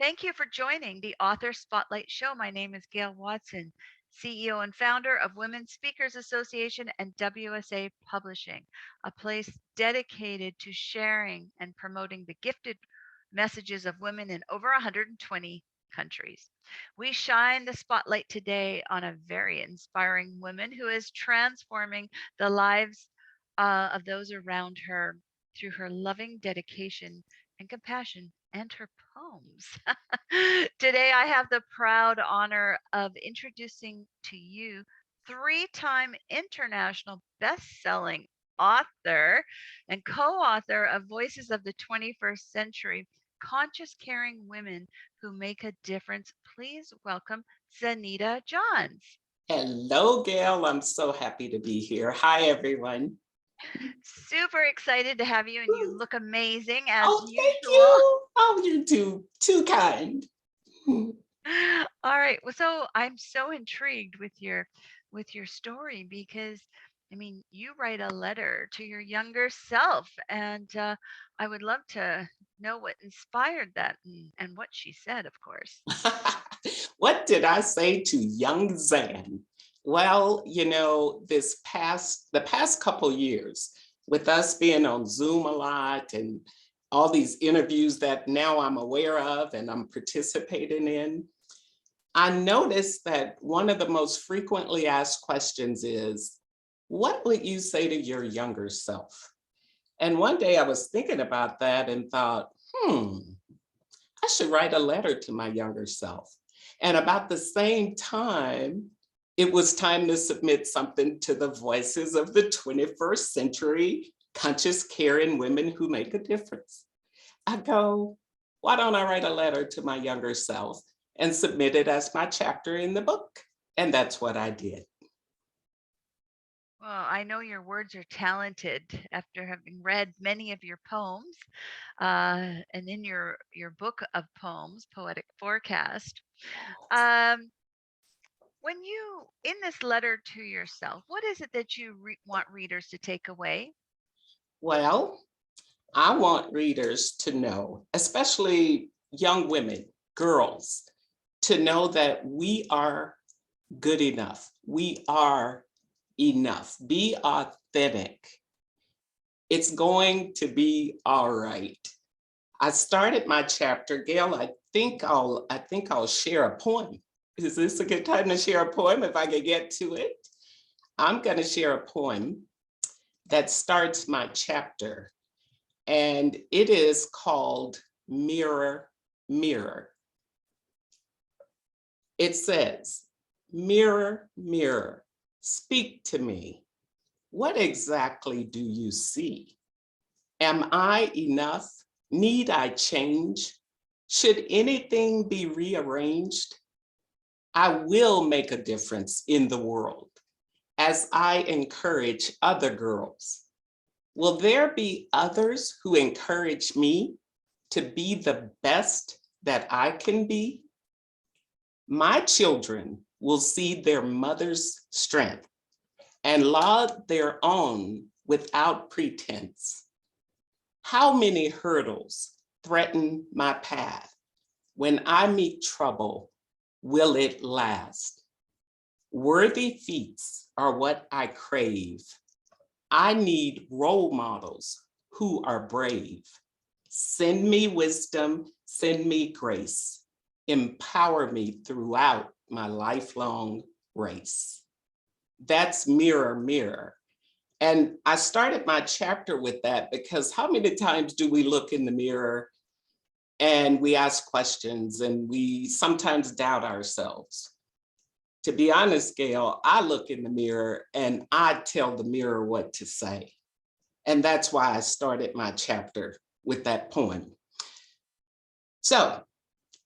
Thank you for joining the Author Spotlight Show. My name is Gail Watson, CEO and founder of Women Speakers Association and WSA Publishing, a place dedicated to sharing and promoting the gifted messages of women in over 120 countries. We shine the spotlight today on a very inspiring woman who is transforming the lives of those around her through her loving dedication and compassion and her poems. Today, I have the proud honor of introducing to you three-time international best-selling author and co-author of Voices of the 21st Century, Conscious Caring Women Who Make a Difference. Please welcome Zaneta Johns. Hello, Gail. I'm so happy to be here. Hi, everyone. Super excited to have you, and you look amazing as Oh, thank usual. you. Oh, you're too kind. All right. Well, so I'm so intrigued with your story because I mean, you write a letter to your younger self, and I would love to know what inspired that and what she said, of course. What did I say to young Zan? Well, the past couple years, with us being on Zoom a lot and all these interviews that now I'm aware of and I'm participating in, I noticed that one of the most frequently asked questions is, what would you say to your younger self? And one day I was thinking about that and thought, I should write a letter to my younger self. And about the same time, it was time to submit something to the Voices of the 21st Century, Conscious Caring Women Who Make a Difference. I go, why don't I write a letter to my younger self and submit it as my chapter in the book? And that's what I did. Well, I know your words are talented after having read many of your poems, and in your book of poems, Poetic Forecast. Um, when you in this letter to yourself, what is it that you want readers to take away? Well, I want readers to know, especially young women, girls, to know that we are good enough. We are enough. Be authentic. It's going to be all right. I started my chapter, Gail. I think I'll share a poem. Is this a good time to share a poem if I can get to it? I'm going to share a poem that starts my chapter, and it is called Mirror, Mirror. It says, mirror, mirror, speak to me. What exactly do you see? Am I enough? Need I change? Should anything be rearranged? I will make a difference in the world as I encourage other girls. Will there be others who encourage me to be the best that I can be? My children will see their mother's strength and laud their own without pretense. How many hurdles threaten my path? When I meet trouble, will it last? Worthy feats are what I crave. I need role models who are brave. Send me wisdom, send me grace. Empower me throughout my lifelong race. That's mirror, mirror. And I started my chapter with that because how many times do we look in the mirror and we ask questions and we sometimes doubt ourselves? To be honest, Gail, I look in the mirror and I tell the mirror what to say. And that's why I started my chapter with that poem. So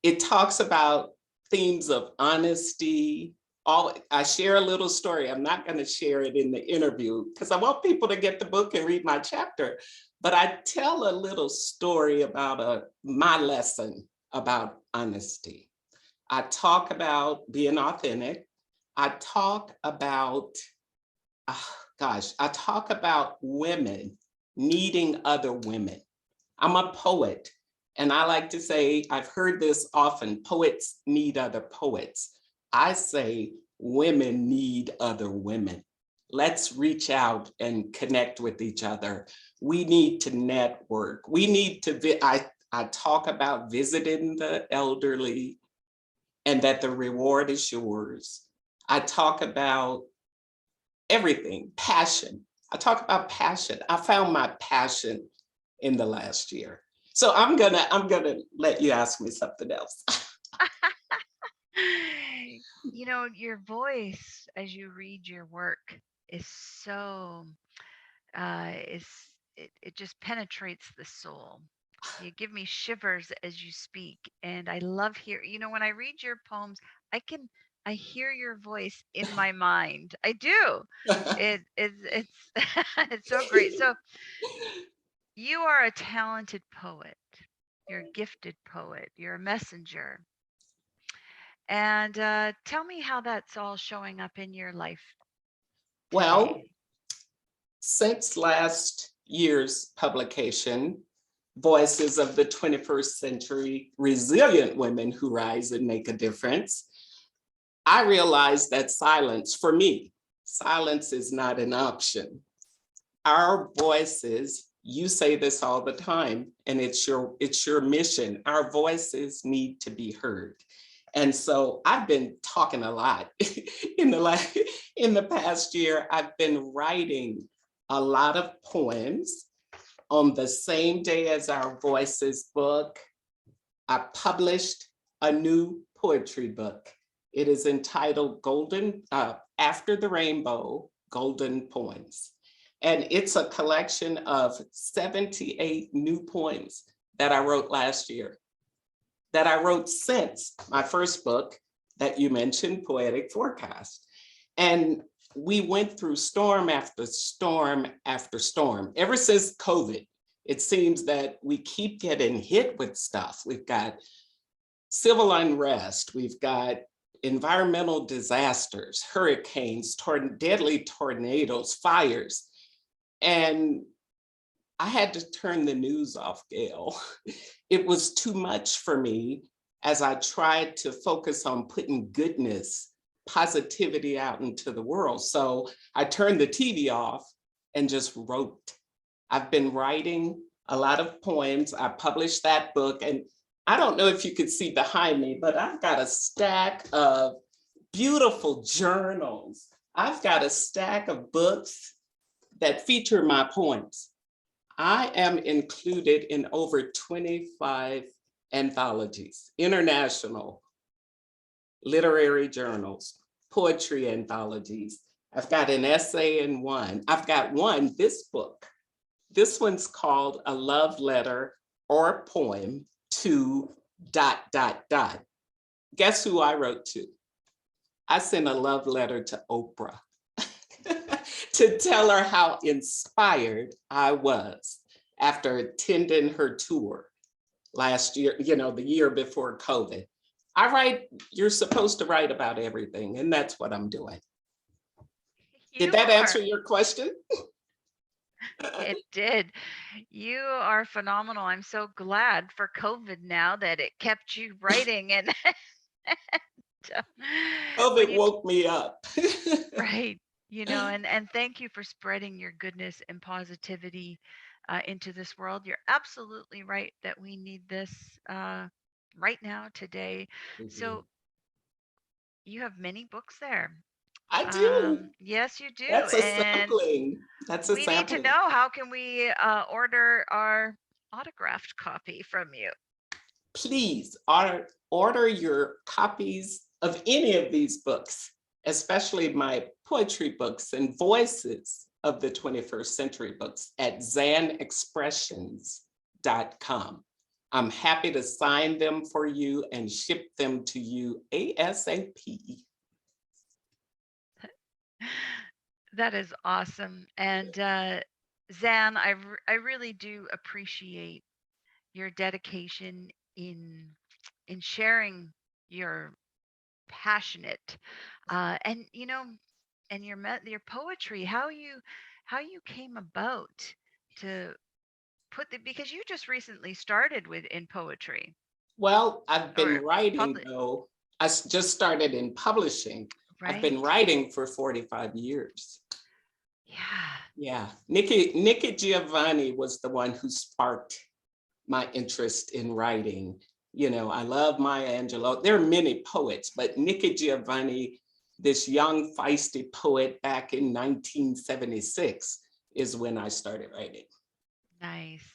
it talks about themes of honesty. I share a little story. I'm not going to share it in the interview because I want people to get the book and read my chapter. But I tell a little story about my lesson about honesty. I talk about being authentic. I talk about, I talk about women needing other women. I'm a poet, And I like to say, I've heard this often, poets need other poets. I say women need other women. Let's reach out and connect with each other. We need to network. We need to, I talk about visiting the elderly and that the reward is yours. I talk about everything, passion. I talk about passion. I found my passion in the last year. So I'm gonna let you ask me something else. Your voice as you read your work is so is it just penetrates the soul. You give me shivers as you speak, and I love when I read your poems, I hear your voice in my mind. I do. It's it's so great. So you are a talented poet. You're a gifted poet. You're a messenger. And tell me how that's all showing up in your life Well, today. since last year's publication, Voices of the 21st Century Resilient Women Who Rise and Make a Difference, I realized that silence, for me, silence is not an option. Our voices, you say this all the time, and it's your mission. Our voices need to be heard. And so I've been talking a lot in the past year. I've been writing a lot of poems. On the same day as our Voices book, I published a new poetry book. It is entitled After the Rainbow, Golden Poems. And it's a collection of 78 new poems that I wrote last year, that I wrote since my first book that you mentioned, Poetic Forecast. And we went through storm after storm after storm. Ever since COVID, it seems that we keep getting hit with stuff. We've got civil unrest, we've got environmental disasters, hurricanes, deadly tornadoes, fires. And I had to turn the news off, Gail. It was too much for me as I tried to focus on putting goodness, positivity out into the world. So I turned the TV off and just wrote. I've been writing a lot of poems. I published that book, and I don't know if you could see behind me, but I've got a stack of beautiful journals. I've got a stack of books that feature my poems. I am included in over 25 anthologies, international literary journals, poetry anthologies. I've got an essay in one. I've got this book. This one's called A Love Letter or Poem to ... Guess who I wrote to? I sent a love letter to Oprah to tell her how inspired I was after attending her tour last year, the year before COVID. You're supposed to write about everything, and that's what I'm doing. Did You that are. answer your question? It did. You are phenomenal. I'm so glad for COVID now that it kept you writing and uh, when COVID you woke me up. right, and thank you for spreading your goodness and positivity into this world. You're absolutely right that we need this right now today. Mhm. So you have many books there. I do. Yes, you do. That's a And sampling. That's a we need to sampling. know, how can we order our autographed copy from you? Please order your copies of any of these books, especially my poetry books and Voices of the 21st Century books at zanexpressions.com. I'm happy to sign them for you and ship them to you ASAP. That is awesome. And Zan, I really do appreciate your dedication in sharing your passionate and your poetry, how you came about to put the, because you just recently started with in poetry Well, I've been or writing public, though. Just started in publishing. I've been right? writing for 45 years. Yeah. Yeah, Nikki Giovanni was the one who sparked my interest in writing. You know, I love Maya Angelou. There are many poets, but Nikki Giovanni, this young, feisty poet back in 1976, is when I started writing. Nice.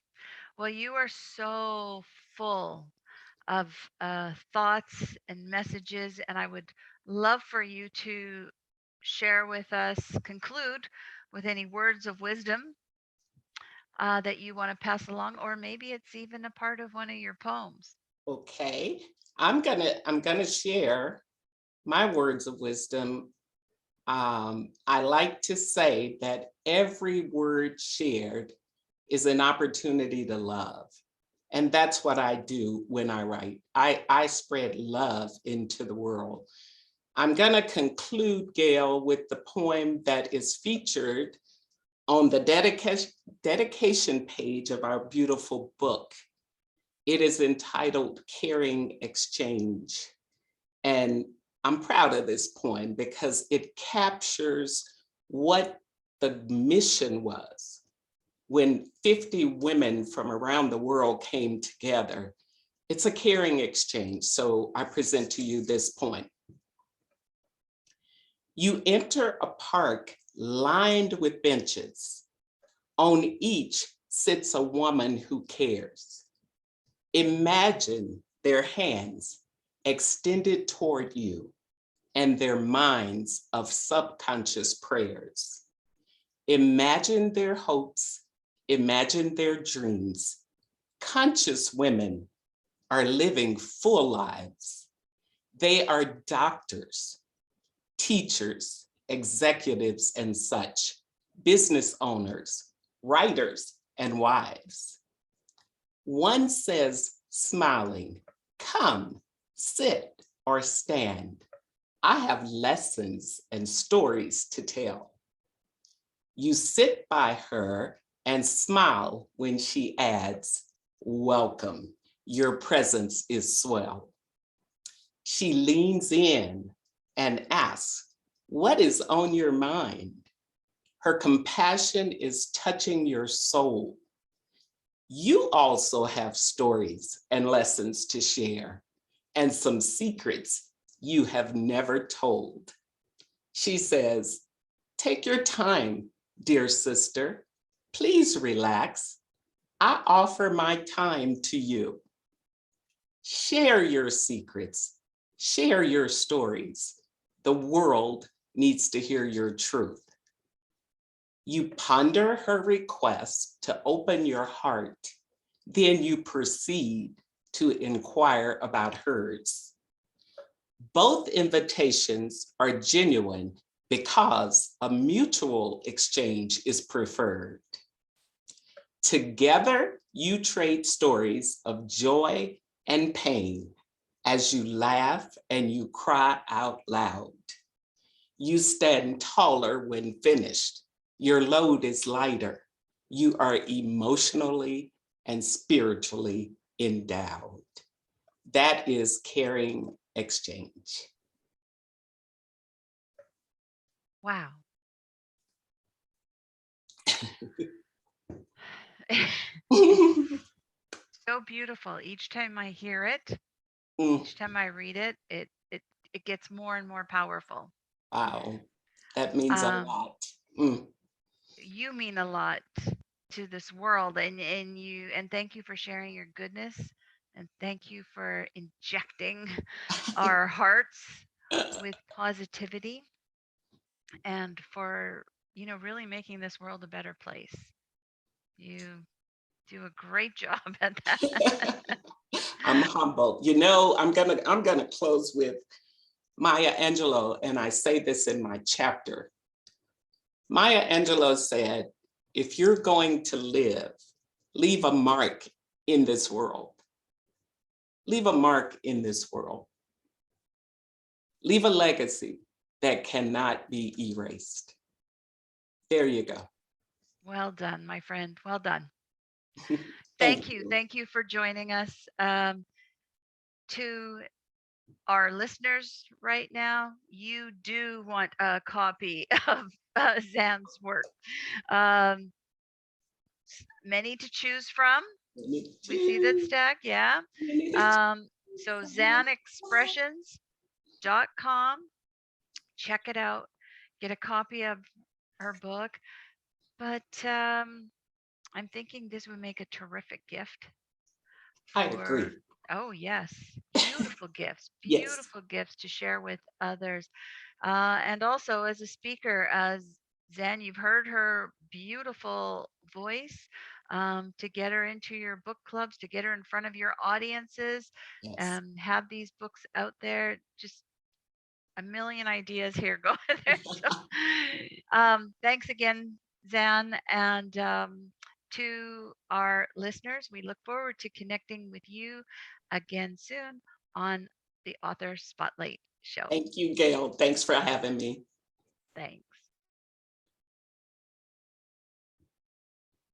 Well, you are so full of thoughts and messages, and I would love for you to share with us, conclude with any words of wisdom that you want to pass along, or maybe it's even a part of one of your poems. Okay, I'm gonna share my words of wisdom. I like to say that every word shared is an opportunity to love. And that's what I do when I write. I spread love into the world. I'm going to conclude, Gail, with the poem that is featured on the dedication page of our beautiful book. It is entitled Caring Exchange. And I'm proud of this poem because it captures what the mission was when 50 women from around the world came together. It's a caring exchange. So I present to you this poem. You enter a park lined with benches. On each sits a woman who cares. Imagine their hands extended toward you and their minds of subconscious prayers. Imagine their hopes, imagine their dreams. Conscious women are living full lives. They are doctors, teachers, executives, and such, business owners, writers, and wives. One says, smiling, come, sit, or stand. I have lessons and stories to tell. You sit by her and smile when she adds, welcome, your presence is swell. She leans in and asks, what is on your mind? Her compassion is touching your soul. You also have stories and lessons to share and some secrets you have never told. She says, take your time, dear sister. Please relax. I offer my time to you. Share your secrets. Share your stories. The world needs to hear your truth. You ponder her request to open your heart. Then you proceed to inquire about hers. Both invitations are genuine because a mutual exchange is preferred. Together, you trade stories of joy and pain as you laugh and you cry out loud. You stand taller when finished. Your load is lighter. You are emotionally and spiritually endowed. That is caring exchange. Wow. It's so beautiful. Each time I hear it, Mm, each time I read it, it gets more and more powerful. wow, that means a Um, lot. Mm. you mean a lot to this world, and you, and thank you for sharing your goodness, and thank you for injecting our hearts with positivity, and for, really making this world a better place. You do a great job at that. I'm humbled. You know, I'm gonna close with Maya Angelou, and I say this in my chapter. Maya Angelou said, if you're going to live, leave a mark in this world. Leave a mark in this world. Leave a legacy that cannot be erased. There you go. Well done, my friend. Well done. Thank you. you. Thank you for joining us. To our listeners right now, you do want a copy of Zan's work. Um, Many to choose from. We see that stack, yeah. So zanexpressions.com. Check it out. Get a copy of her book. But I'm thinking this would make a terrific gift I for, agree. oh, yes, Yes. beautiful gifts to share with others. And also, as a speaker, as Zen, you've heard her beautiful voice. To get her into your book clubs, to get her in front of your audiences, Yes. have these books out there. Just a million ideas here going there. So, thanks again, Zan, and to our listeners, we look forward to connecting with you again soon on the Author Spotlight Show. Thank you, Gail. Thanks for having me. Thanks.